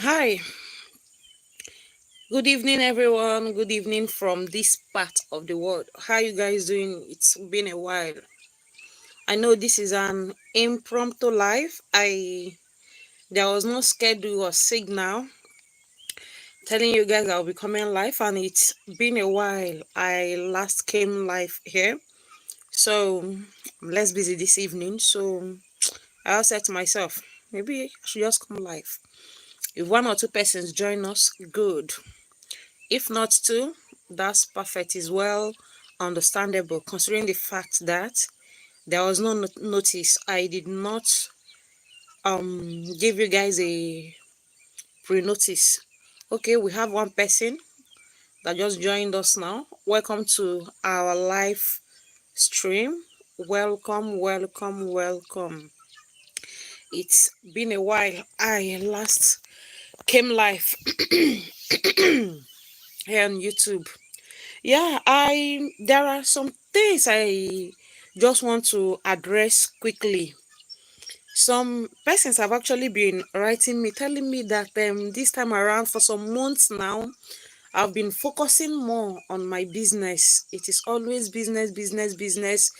Hi, good evening, everyone. Good evening from this part of the world. How you guys doing? It's been a while. I know this is an impromptu live. I There was no schedule or signal telling you guys I'll be coming live, and it's been a while. I last came live here, so I'm less busy this evening. So I said to myself, maybe I should just come live. If one or two persons join us, good. If not two, that's perfect. Is well understandable considering the fact that there was no notice. I did not give you guys a pre-notice. Okay, we have one person that just joined us now. Welcome to our live stream. Welcome, welcome, welcome. It's been a while. I last came live here on YouTube. Yeah, I there are some things I just want to address quickly. Some persons have actually been writing me, telling me that this time around for some months now, I've been focusing more on my business. It is always business, business, business.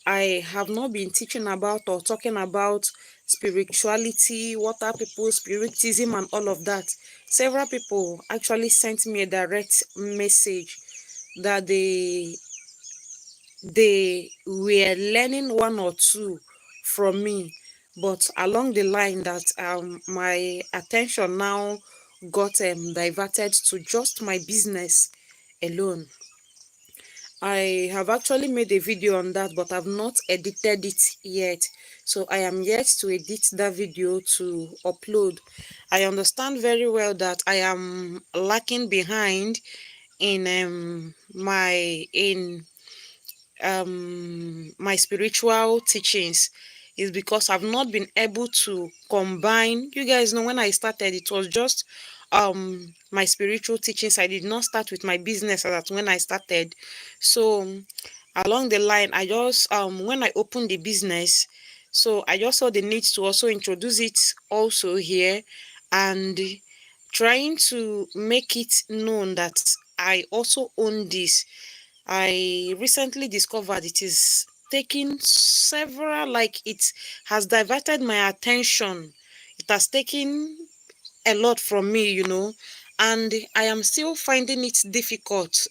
I have not been teaching about or talking about spirituality, water people, spiritism, and all of that. Several people actually sent me a direct message that they were learning one or two from me, but along the line that my attention now got diverted to just my business alone. I have actually made a video on that, but I've not edited it yet. So I am yet to edit that video to upload. I understand very well that I am lacking behind in my spiritual teachings, is because I've not been able to combine. You guys know when I started, it was just my spiritual teachings. I did not start with my business as at when I started. So along the line, I just when I opened the business, so I just saw the need to also introduce it also here, and trying to make it known that I also own this. I recently discovered it is taking several, like it has diverted my attention. It has taken a lot from me, and I am still finding it difficult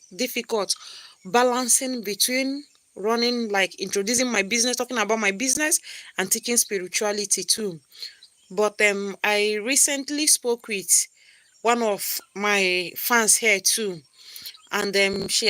balancing between running, like introducing my business, talking about my business, and teaching spirituality too. But I recently spoke with one of my fans here too, and she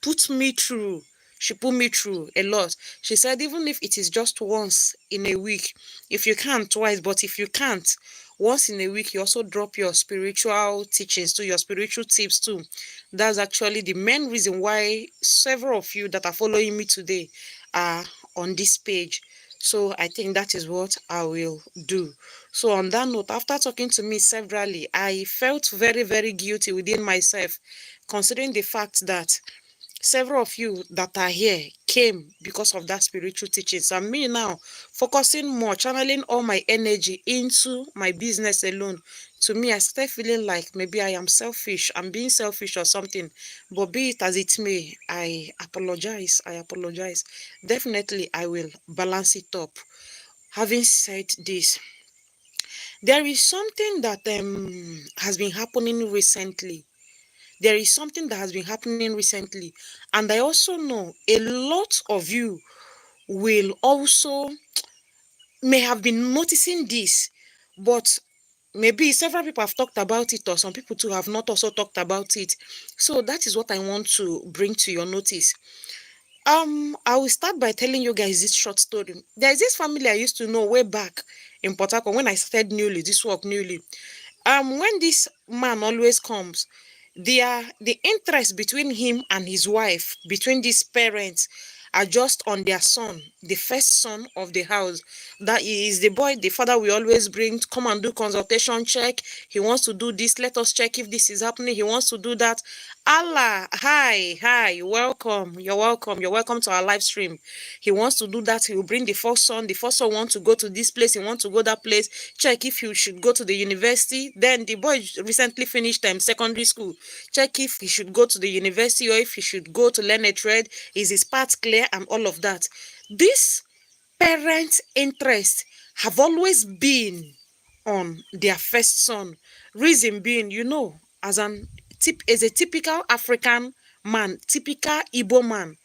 put me through she put me through a lot. She said even if it is just once in a week, if you can twice, but if you can't, once in a week, you also drop your spiritual teachings to your spiritual tips too. That's actually the main reason why several of you that are following me today are on this page. So I think that is what I will do. So on that note, after talking to me severally, I felt very, very guilty within myself, considering the fact that several of you that are here came because of that spiritual teachings, and me now focusing more, channeling all my energy into my business alone. To me, I started feeling like maybe I am selfish, I'm being selfish or something. But be it as it may, I apologize. Definitely I will balance it up. Having said this, there is something that has been happening recently. There is something that has been happening recently, and I also know a lot of you will also may have been noticing this, but maybe several people have talked about it, or some people too have not also talked about it. So that is what I want to bring to your notice. I will start by telling you guys this short story. There is this family I used to know way back in Port Harcourt when I started newly, this work newly. When this man always comes, the interest between him and his wife, between these parents, are just on their son. the first son of the house. That is the boy the father will always bring to come and do consultation check. He wants to do this, let us check if this is happening. He wants to do that. Allah, hi, welcome. You're welcome to our live stream. He wants to do that. He will bring the first son. The first son wants to go to this place. He wants to go that place. Check if you should go to the university. Then the boy recently finished secondary school. Check if he should go to the university or if he should go to learn a trade. Is his path clear and all of that? This parents' interest have always been on their first son. Reason being, as a typical African man, typical Igbo man,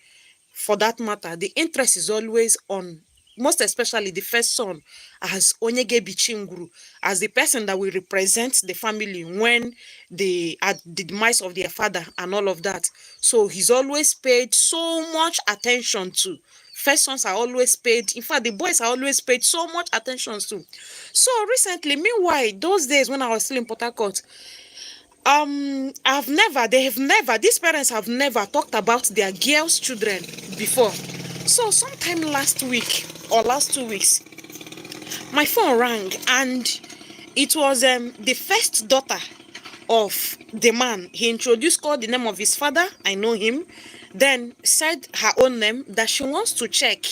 for that matter, the interest is always on, most especially the first son, as Onyege Bichinguru, as the person that will represent the family when they at the demise of their father and all of that. So he's always paid so much attention to. First sons are always paid. In fact, the boys are always paid so much attention to. So recently, meanwhile, those days when I was still in Port Harcourt, these parents have never talked about their girls' children before. So sometime last week or last 2 weeks, my phone rang and it was the first daughter of the man. He introduced, called the name of his father. I know him. Then said her own name, that she wants to check.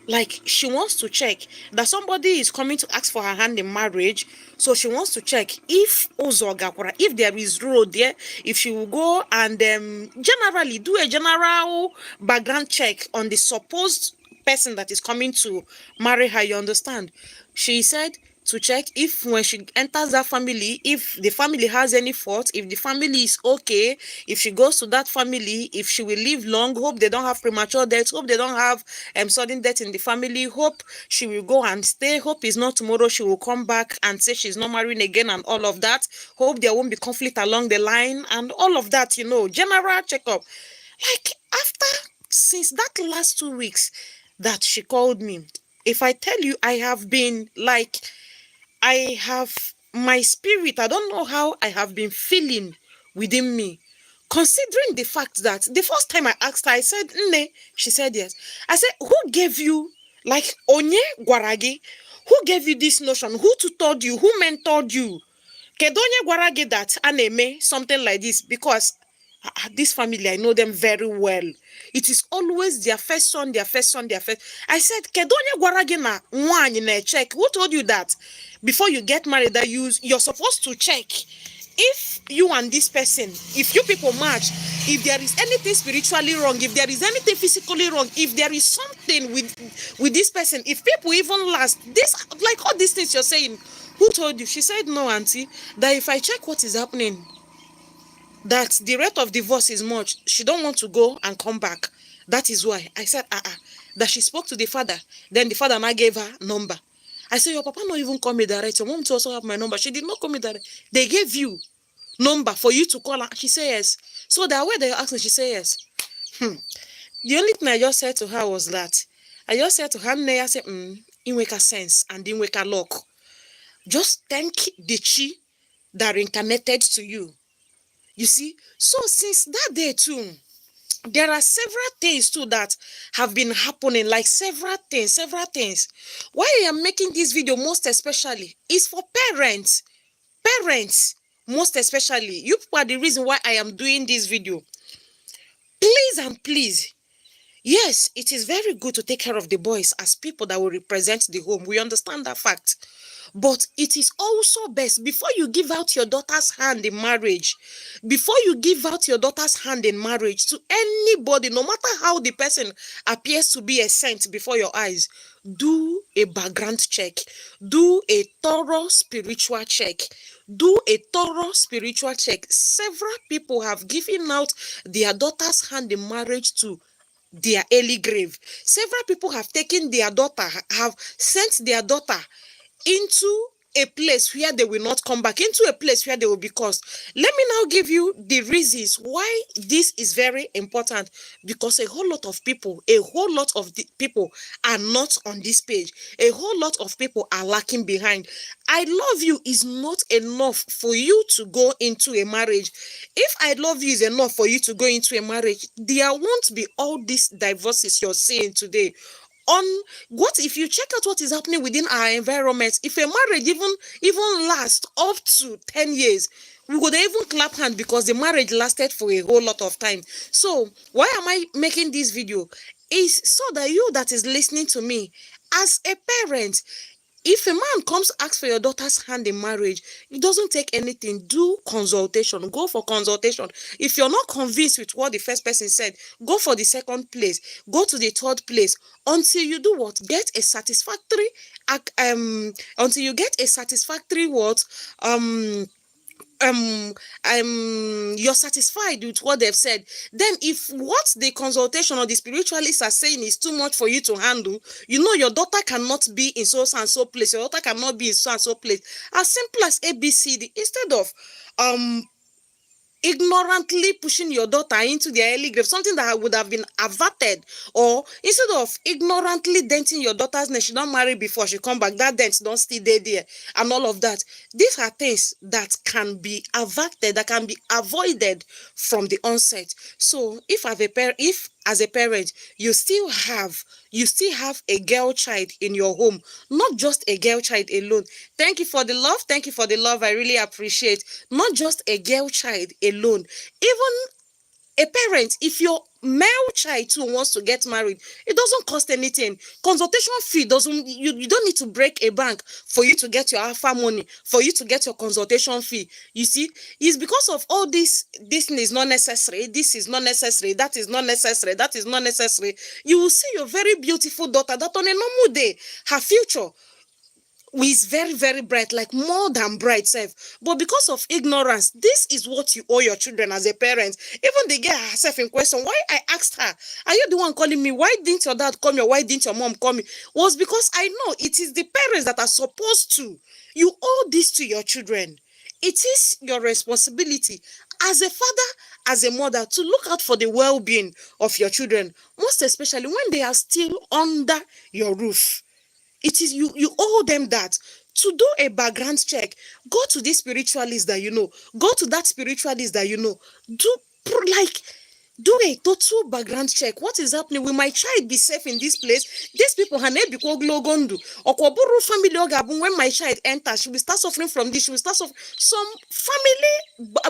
Like, she wants to check that somebody is coming to ask for her hand in marriage. So she wants to check if Ozogakura, if there is road there, if she will go and generally do a general background check on the supposed person that is coming to marry her. You understand? She said to check if when she enters that family, if the family has any fault, if the family is okay, if she goes to that family, if she will live long, hope they don't have premature death, hope they don't have sudden death in the family, hope she will go and stay, hope is not tomorrow she will come back and say she's not marrying again and all of that, hope there won't be conflict along the line and all of that, general checkup. Like, after, since that last 2 weeks that she called me, if I tell you, I have been like, I have my spirit, I don't know how I have been feeling within me. Considering the fact that the first time I asked her, I said, Nne, she said yes. I said, who gave you, like, Onye Gwaragi, who gave you this notion? Who tutored you? Who mentored you? Kedonye Gwaragi that aneme, something like this, because this family, I know them very well. It is always their first son, their first son, their first. I said, Kedonye Gwaragi na one in a check. Who told you that before you get married that you're supposed to check if you and this person, if you people match, if there is anything spiritually wrong, if there is anything physically wrong, if there is something with this person, if people even last, this, like all these things you're saying, who told you? She said, no, auntie, that if I check what is happening, that the rate of divorce is much, she don't want to go and come back. That is why. I said, that she spoke to the father. Then the father now gave her number. I said, your papa not even call me direct. Your mom to also have my number. She did not call me direct. They gave you number for you to call her. She said yes. So the way they asked me, she said yes. The only thing I just said to her was that, I just said to her, I said, in wake a sense and in wake a luck. Just thank the chi that reincarnated to you. You see? So since that day too, there are several things too that have been happening, like several things. Why I am making this video most especially is for parents. Parents, most especially. You people are the reason why I am doing this video. Please and please. Yes, it is very good to take care of the boys as people that will represent the home. We understand that fact. But it is also best, before you give out your daughter's hand in marriage, to anybody, no matter how the person appears to be a saint before your eyes, do a background check. Do a thorough spiritual check. Several people have given out their daughter's hand in marriage to their early grave. Several people have taken their daughter, have sent their daughter into a place where they will not come back, into a place where they will be cursed. Let me now give you the reasons why this is very important, because a whole lot of people are not on this page. A whole lot of people are lacking behind. I love you is not enough for you to go into a marriage. If I love you is enough for you to go into a marriage, there won't be all these divorces you're seeing today. on what if you check out what is happening within our environment, if a marriage even last up to 10 years, we would even clap hand because the marriage lasted for a whole lot of time. So why am I making this video? Is so that you that is listening to me, as a parent, if a man comes ask for your daughter's hand in marriage, it doesn't take anything. Do consultation. Go for consultation. If you're not convinced with what the first person said, go for the second place. Go to the third place until you do what? Get a satisfactory until you get a satisfactory what? You're satisfied with what they've said. Then if what the consultation or the spiritualists are saying is too much for you to handle, you know your daughter cannot be in so and so place, your daughter cannot be in so and so place, as simple as ABCD. Instead of ignorantly pushing your daughter into the early grave, something that would have been averted, or instead of ignorantly denting your daughter's name, she don't marry before she come back, that dent don't stay there and all of that. These are things that can be averted, that can be avoided from the onset. So if as a parent you still have a girl child in your home, not just a girl child alone. Thank you for the love. Thank you for the love. I really appreciate. Not just a girl child alone. Even a parent, if your male child too wants to get married, it doesn't cost anything. Consultation fee doesn't, you don't need to break a bank for you to get your alpha money, for you to get your consultation fee. You see, it's because of all this is not necessary, this is not necessary, that is not necessary, that is not necessary. You will see your very beautiful daughter that on a normal day, her future is very, very bright, like more than bright self. But because of ignorance, this is what you owe your children as a parent. Even the girl herself in question, why I asked her, are you the one calling me? Why didn't your dad call me? Or why didn't your mom call me? Was because I know it is the parents that are supposed to. You owe this to your children. It is your responsibility as a father, as a mother, to look out for the well-being of your children, most especially when they are still under your roof. It is you owe them that. To do a background check, go to this spiritualist that you know, go to that spiritualist that you know, do a total background check. What is happening? Will my child be safe in this place? These people or family when my child enters, she will start suffering from this, she will start suffering. Some family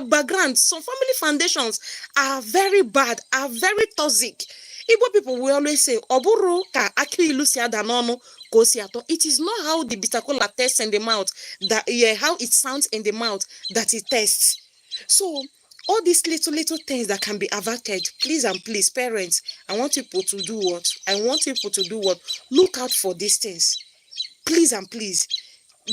backgrounds, some family foundations are very bad, are very toxic. Igbo people will always say, Oburu ka aki ilu si ada n'ọnụ ka o si atọ. It is not how the bitter cola tastes in the mouth, that how it sounds in the mouth that it tastes. So all these little things that can be averted, please and please, parents, I want people to do what? I want people to do what? Look out for these things. Please and please.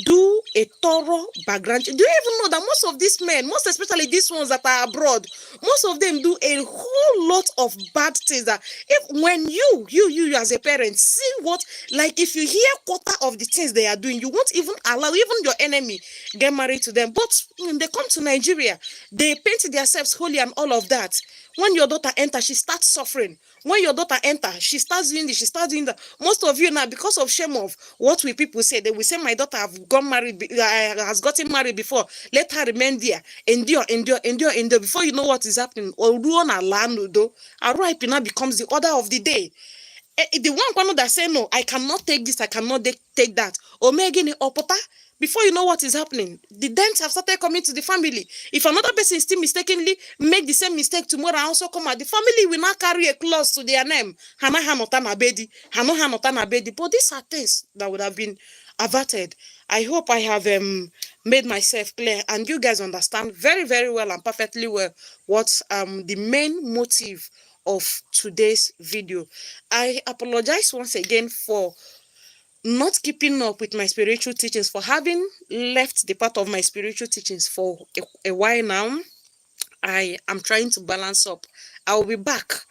Do a thorough background. Do you even know that most of these men, most especially these ones that are abroad, most of them do a whole lot of bad things that if when you as a parent see what, like if you hear quarter of the things they are doing, you won't even allow even your enemy get married to them. But when they come to Nigeria, they paint themselves holy and all of that. When your daughter enters, she starts suffering. When your daughter enters, she starts doing this, she starts doing that. Most of you now, because of shame of what will people say, they will say, my daughter has gotten married before. Let her remain there. Endure. Before you know what is happening, RIP now becomes the order of the day. The one that say, no, I cannot take this, I cannot take that. Omegini opota. Before you know what is happening, the dents have started coming to the family. If another person still mistakenly make the same mistake tomorrow and also come out, the family will not carry a clause to their name. Hana Hanotana Bedi, Hano Hanotana Bedi. But these are things that would have been averted. I hope I have made myself clear and you guys understand very, very well and perfectly well what the main motive of today's video. I apologize once again for not keeping up with my spiritual teachings, for having left the part of my spiritual teachings for a while now. I am trying to balance up. I will be back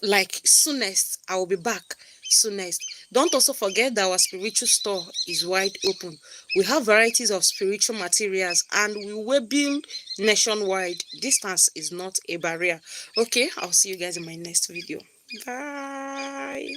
like soonest. I will be back soonest. Don't also forget that our spiritual store is wide open. We have varieties of spiritual materials and we will build nationwide. Distance is not a barrier. Okay, I'll see you guys in my next video. Bye.